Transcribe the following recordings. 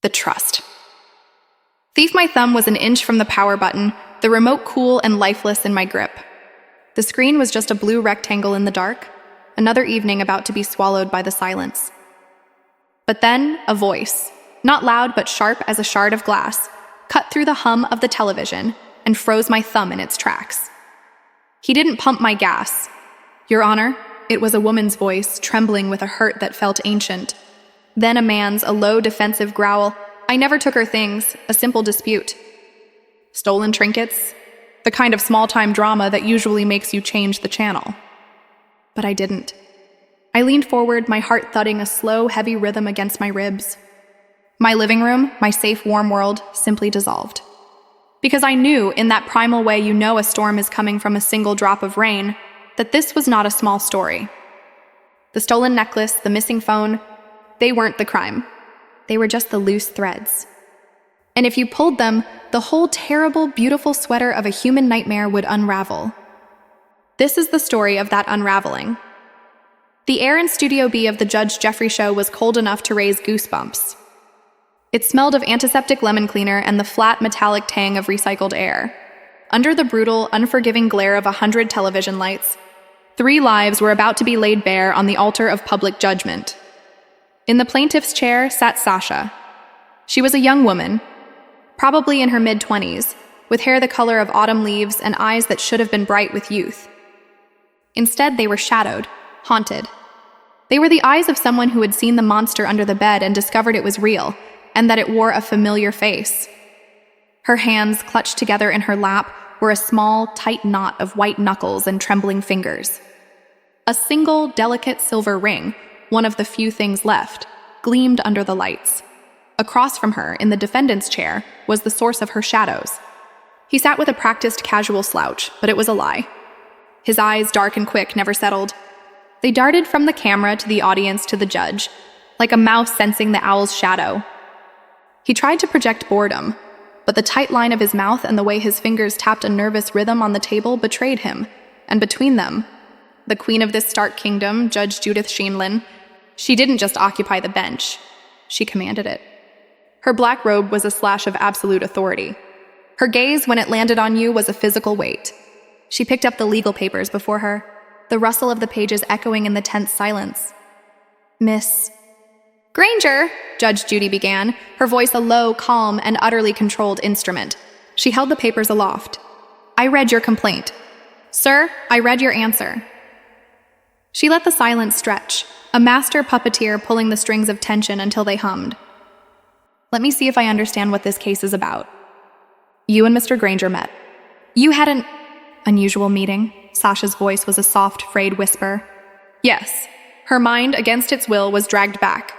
The trust. Thief my thumb was an inch from the power button, the remote cool and lifeless in my grip. The screen was just a blue rectangle in the dark, another evening about to be swallowed by the silence. But then, a voice, not loud but sharp as a shard of glass, cut through the hum of the television and froze my thumb in its tracks. He didn't pump my gas. "Your Honor," it was a woman's voice, trembling with a hurt that felt ancient. Then a man's, a low, defensive growl. "I never took her things, a simple dispute." Stolen trinkets? The kind of small-time drama that usually makes you change the channel. But I didn't. I leaned forward, my heart thudding a slow, heavy rhythm against my ribs. My living room, my safe, warm world, simply dissolved. Because I knew, in that primal way you know a storm is coming from a single drop of rain, that this was not a small story. The stolen necklace, the missing phone, they weren't the crime. They were just the loose threads. And if you pulled them, the whole terrible, beautiful sweater of a human nightmare would unravel. This is the story of that unraveling. The air in Studio B of the Judge Jeffrey show was cold enough to raise goosebumps. It smelled of antiseptic lemon cleaner and the flat, metallic tang of recycled air. Under the brutal, unforgiving glare of 100 television lights, 3 lives were about to be laid bare on the altar of public judgment. In the plaintiff's chair sat Sasha. She was a young woman, probably in her mid-20s, with hair the color of autumn leaves and eyes that should have been bright with youth. Instead, they were shadowed, haunted. They were the eyes of someone who had seen the monster under the bed and discovered it was real, and that it wore a familiar face. Her hands, clutched together in her lap, were a small, tight knot of white knuckles and trembling fingers. A single, delicate silver ring, one of the few things left, gleamed under the lights. Across from her, in the defendant's chair, was the source of her shadows. He sat with a practiced, casual slouch, but it was a lie. His eyes, dark and quick, never settled. They darted from the camera to the audience to the judge, like a mouse sensing the owl's shadow. He tried to project boredom, but the tight line of his mouth and the way his fingers tapped a nervous rhythm on the table betrayed him, and between them, the queen of this stark kingdom, Judge Judith Sheindlin, she didn't just occupy the bench, she commanded it. Her black robe was a slash of absolute authority. Her gaze, when it landed on you, was a physical weight. She picked up the legal papers before her, the rustle of the pages echoing in the tense silence. "Miss Granger," Judge Judy began, her voice a low, calm, and utterly controlled instrument. She held the papers aloft. "I read your complaint. Sir, I read your answer." She let the silence stretch, a master puppeteer pulling the strings of tension until they hummed. "Let me see if I understand what this case is about. You and Mr. Granger met. You had an unusual meeting." Sasha's voice was a soft, frayed whisper. Yes, her mind, against its will, was dragged back.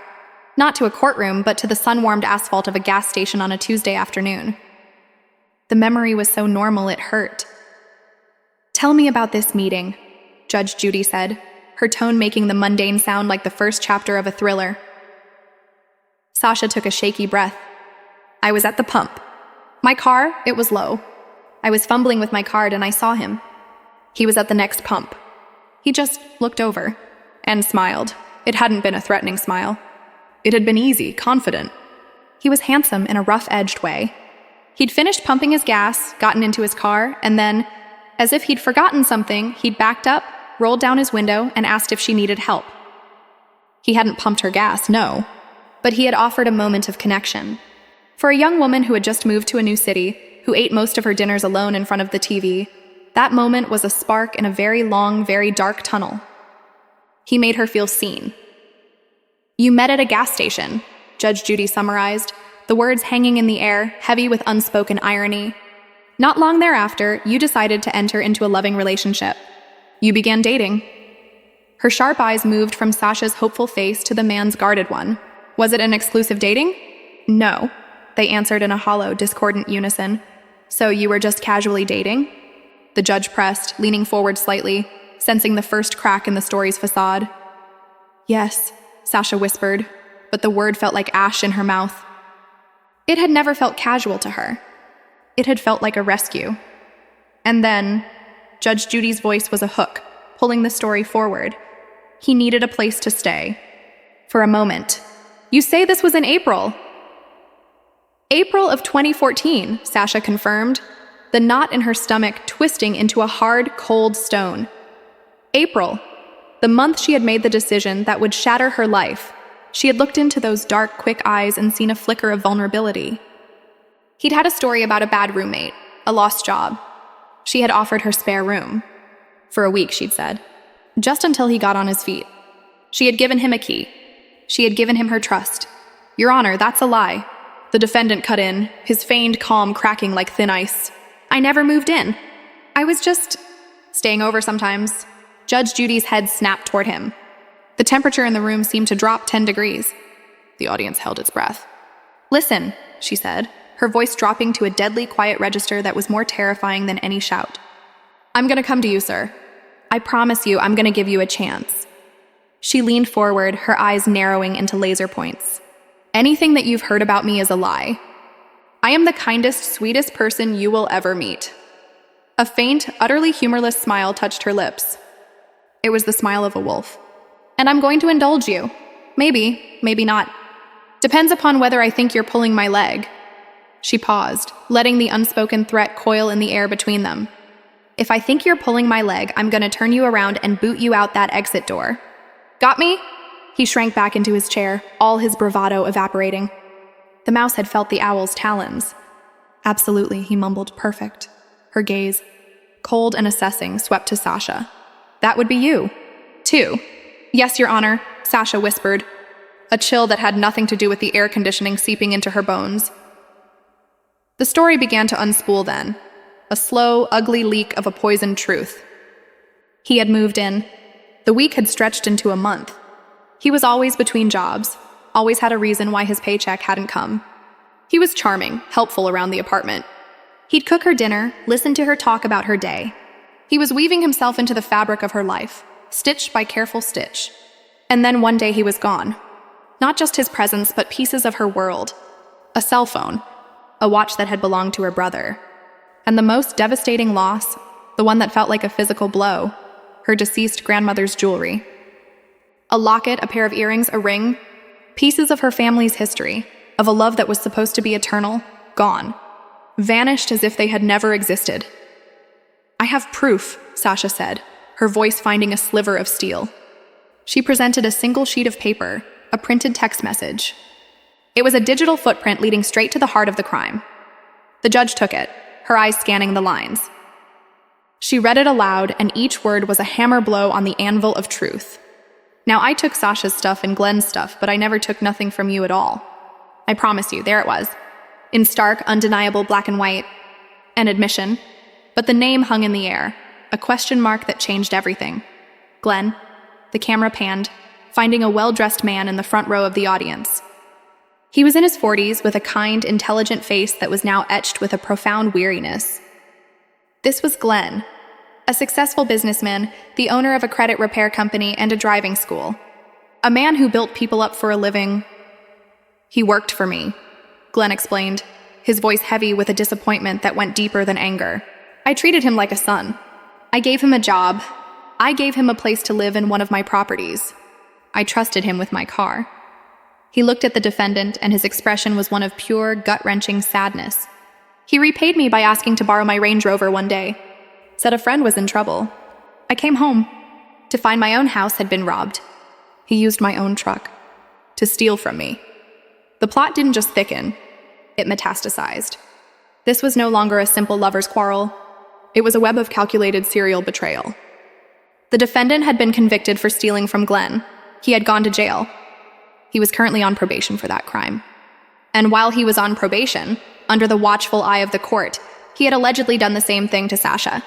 Not to a courtroom, but to the sun-warmed asphalt of a gas station on a Tuesday afternoon. The memory was so normal it hurt. "Tell me about this meeting," Judge Judy said, her tone making the mundane sound like the first chapter of a thriller. Sasha took a shaky breath. "I was at the pump. My car, it was low. I was fumbling with my card and I saw him. He was at the next pump. He just looked over and smiled. It hadn't been a threatening smile. It had been easy, confident. He was handsome in a rough-edged way. He'd finished pumping his gas, gotten into his car, and then, as if he'd forgotten something, he'd backed up, rolled down his window, and asked if she needed help. He hadn't pumped her gas, no, but he had offered a moment of connection. For a young woman who had just moved to a new city, who ate most of her dinners alone in front of the TV, that moment was a spark in a very long, very dark tunnel. He made her feel seen. "You met at a gas station," Judge Judy summarized, the words hanging in the air, heavy with unspoken irony. "Not long thereafter, you decided to enter into a loving relationship. You began dating." Her sharp eyes moved from Sasha's hopeful face to the man's guarded one. "Was it an exclusive dating?" "No," they answered in a hollow, discordant unison. "So you were just casually dating?" The judge pressed, leaning forward slightly, sensing the first crack in the story's facade. "Yes," Sasha whispered, but the word felt like ash in her mouth. It had never felt casual to her. It had felt like a rescue. And then, Judge Judy's voice was a hook, pulling the story forward. He needed a place to stay. For a moment. "You say this was in April?" April of 2014, Sasha confirmed, the knot in her stomach twisting into a hard, cold stone. April, the month she had made the decision that would shatter her life. She had looked into those dark, quick eyes and seen a flicker of vulnerability. He'd had a story about a bad roommate, a lost job. She had offered her spare room. For a week, she'd said. Just until he got on his feet. She had given him a key. She had given him her trust. Your Honor, that's a lie. The defendant cut in, his feigned calm cracking like thin ice. I never moved in. I was just staying over sometimes. Judge Judy's head snapped toward him. The temperature in the room seemed to drop 10 degrees. The audience held its breath. Listen, she said, her voice dropping to a deadly quiet register that was more terrifying than any shout. I'm going to come to you, sir. I promise you I'm going to give you a chance. She leaned forward, her eyes narrowing into laser points. Anything that you've heard about me is a lie. I am the kindest, sweetest person you will ever meet. A faint, utterly humorless smile touched her lips. It was the smile of a wolf. And I'm going to indulge you. Maybe, maybe not. Depends upon whether I think you're pulling my leg. She paused, letting the unspoken threat coil in the air between them. If I think you're pulling my leg, I'm going to turn you around and boot you out that exit door. Got me? He shrank back into his chair, all his bravado evaporating. The mouse had felt the owl's talons. Absolutely, he mumbled. Perfect. Her gaze, cold and assessing, swept to Sasha. That would be you, too. Yes, Your Honor, Sasha whispered, a chill that had nothing to do with the air conditioning seeping into her bones. The story began to unspool then, a slow, ugly leak of a poisoned truth. He had moved in. The week had stretched into a month. He was always between jobs, always had a reason why his paycheck hadn't come. He was charming, helpful around the apartment. He'd cook her dinner, listen to her talk about her day. He was weaving himself into the fabric of her life, stitch by careful stitch. And then one day he was gone. Not just his presence, but pieces of her world. A cell phone, a watch that had belonged to her brother. And the most devastating loss, the one that felt like a physical blow, her deceased grandmother's jewelry. A locket, a pair of earrings, a ring, pieces of her family's history, of a love that was supposed to be eternal, gone. Vanished as if they had never existed. I have proof, Sasha said, her voice finding a sliver of steel. She presented a single sheet of paper, a printed text message. It was a digital footprint leading straight to the heart of the crime. The judge took it, her eyes scanning the lines. She read it aloud, and each word was a hammer blow on the anvil of truth. Now, I took Sasha's stuff and Glenn's stuff, but I never took nothing from you at all. I promise you, there it was. In stark, undeniable black and white. An admission. But the name hung in the air, a question mark that changed everything. Glenn. The camera panned, finding a well-dressed man in the front row of the audience. He was in his 40s with a kind, intelligent face that was now etched with a profound weariness. This was Glenn, a successful businessman, the owner of a credit repair company and a driving school. A man who built people up for a living. He worked for me, Glenn explained, his voice heavy with a disappointment that went deeper than anger. I treated him like a son. I gave him a job. I gave him a place to live in one of my properties. I trusted him with my car. He looked at the defendant, and his expression was one of pure, gut-wrenching sadness. He repaid me by asking to borrow my Range Rover one day. Said a friend was in trouble. I came home to find my own house had been robbed. He used my own truck to steal from me. The plot didn't just thicken, it metastasized. This was no longer a simple lover's quarrel. It was a web of calculated serial betrayal. The defendant had been convicted for stealing from Glenn. He had gone to jail. He was currently on probation for that crime. And while he was on probation, under the watchful eye of the court, he had allegedly done the same thing to Sasha.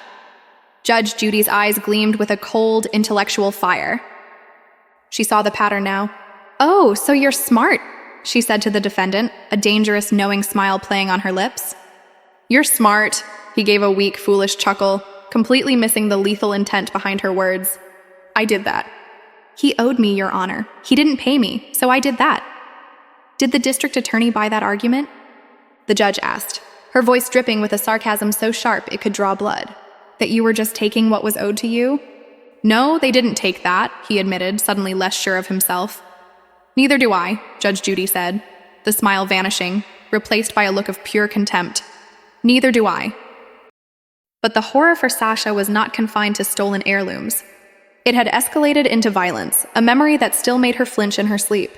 Judge Judy's eyes gleamed with a cold, intellectual fire. She saw the pattern now. Oh, so you're smart, she said to the defendant, a dangerous, knowing smile playing on her lips. You're smart, he gave a weak, foolish chuckle, completely missing the lethal intent behind her words. I did that. He owed me, Your Honor. He didn't pay me, so I did that. Did the district attorney buy that argument? The judge asked, her voice dripping with a sarcasm so sharp it could draw blood. That you were just taking what was owed to you? No, they didn't take that, he admitted, suddenly less sure of himself. Neither do I, Judge Judy said, the smile vanishing, replaced by a look of pure contempt. Neither do I. But the horror for Sasha was not confined to stolen heirlooms. It had escalated into violence, a memory that still made her flinch in her sleep.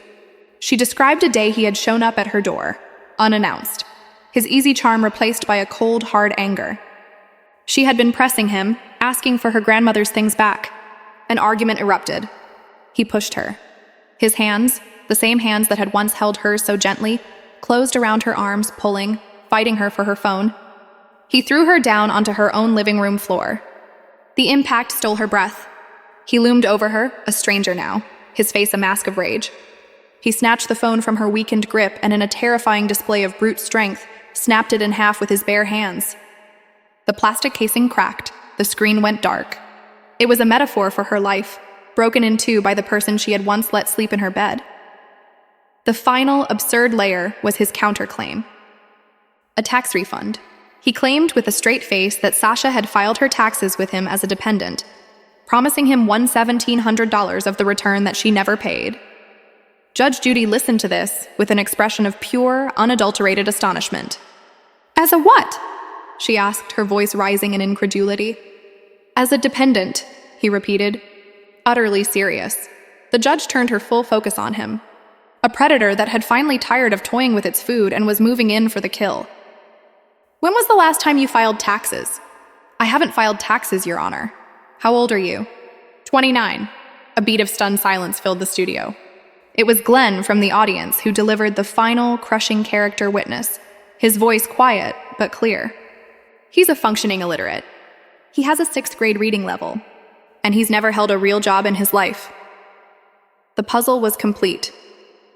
She described a day he had shown up at her door, unannounced, his easy charm replaced by a cold, hard anger. She had been pressing him, asking for her grandmother's things back. An argument erupted. He pushed her. His hands, the same hands that had once held hers so gently, closed around her arms, pulling, fighting her for her phone. He threw her down onto her own living room floor. The impact stole her breath. He loomed over her, a stranger now, his face a mask of rage. He snatched the phone from her weakened grip and in a terrifying display of brute strength, snapped it in half with his bare hands. The plastic casing cracked. The screen went dark. It was a metaphor for her life, broken in two by the person she had once let sleep in her bed. The final, absurd layer was his counterclaim. A tax refund. He claimed with a straight face that Sasha had filed her taxes with him as a dependent, promising him $1,700 of the return that she never paid. Judge Judy listened to this with an expression of pure, unadulterated astonishment. "As a what?" she asked, her voice rising in incredulity. "As a dependent," he repeated, utterly serious. The judge turned her full focus on him. A predator that had finally tired of toying with its food and was moving in for the kill. "When was the last time you filed taxes?" "I haven't filed taxes, Your Honor." "How old are you?" 29. A beat of stunned silence filled the studio. It was Glenn from the audience who delivered the final, crushing character witness, his voice quiet but clear. He's a functioning illiterate. He has a 6th grade reading level, and he's never held a real job in his life. The puzzle was complete.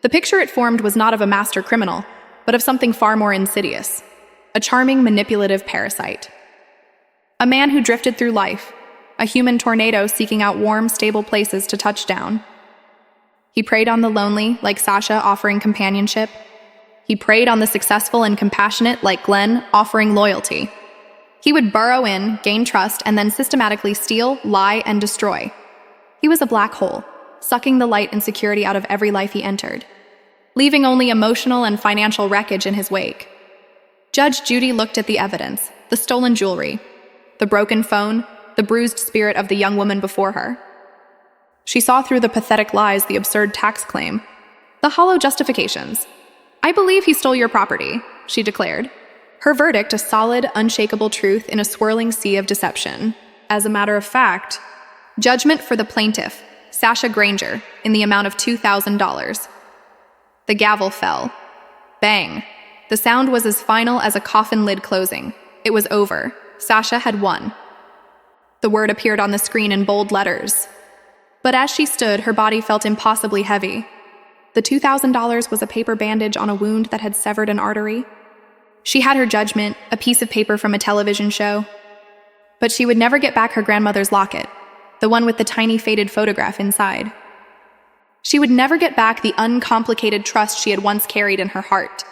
The picture it formed was not of a master criminal, but of something far more insidious. A charming, manipulative parasite. A man who drifted through life, a human tornado seeking out warm, stable places to touch down. He preyed on the lonely, like Sasha, offering companionship. He preyed on the successful and compassionate, like Glenn, offering loyalty. He would burrow in, gain trust, and then systematically steal, lie, and destroy. He was a black hole, sucking the light and security out of every life he entered, leaving only emotional and financial wreckage in his wake. Judge Judy looked at the evidence, the stolen jewelry, the broken phone, the bruised spirit of the young woman before her. She saw through the pathetic lies, the absurd tax claim, the hollow justifications. "I believe he stole your property," she declared. Her verdict a solid, unshakable truth in a swirling sea of deception. As a matter of fact, judgment for the plaintiff, Sasha Granger, in the amount of $2,000. The gavel fell. Bang. The sound was as final as a coffin lid closing. It was over. Sasha had won. The word appeared on the screen in bold letters. But as she stood, her body felt impossibly heavy. The $2,000 was a paper bandage on a wound that had severed an artery. She had her judgment, a piece of paper from a television show. But she would never get back her grandmother's locket, the one with the tiny faded photograph inside. She would never get back the uncomplicated trust she had once carried in her heart.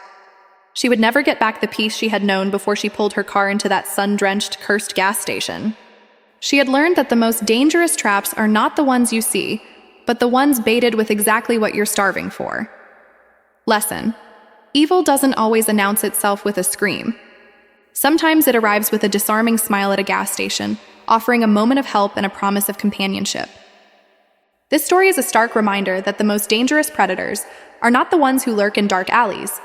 She would never get back the peace she had known before she pulled her car into that sun-drenched, cursed gas station. She had learned that the most dangerous traps are not the ones you see, but the ones baited with exactly what you're starving for. Lesson: evil doesn't always announce itself with a scream. Sometimes it arrives with a disarming smile at a gas station, offering a moment of help and a promise of companionship. This story is a stark reminder that the most dangerous predators are not the ones who lurk in dark alleys,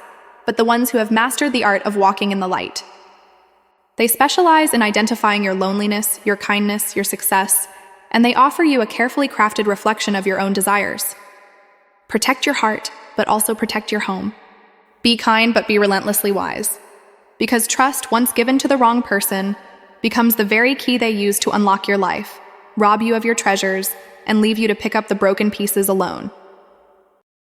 but the ones who have mastered the art of walking in the light. They specialize in identifying your loneliness, your kindness, your success, and they offer you a carefully crafted reflection of your own desires. Protect your heart, but also protect your home. Be kind, but be relentlessly wise. Because trust, once given to the wrong person, becomes the very key they use to unlock your life, rob you of your treasures, and leave you to pick up the broken pieces alone.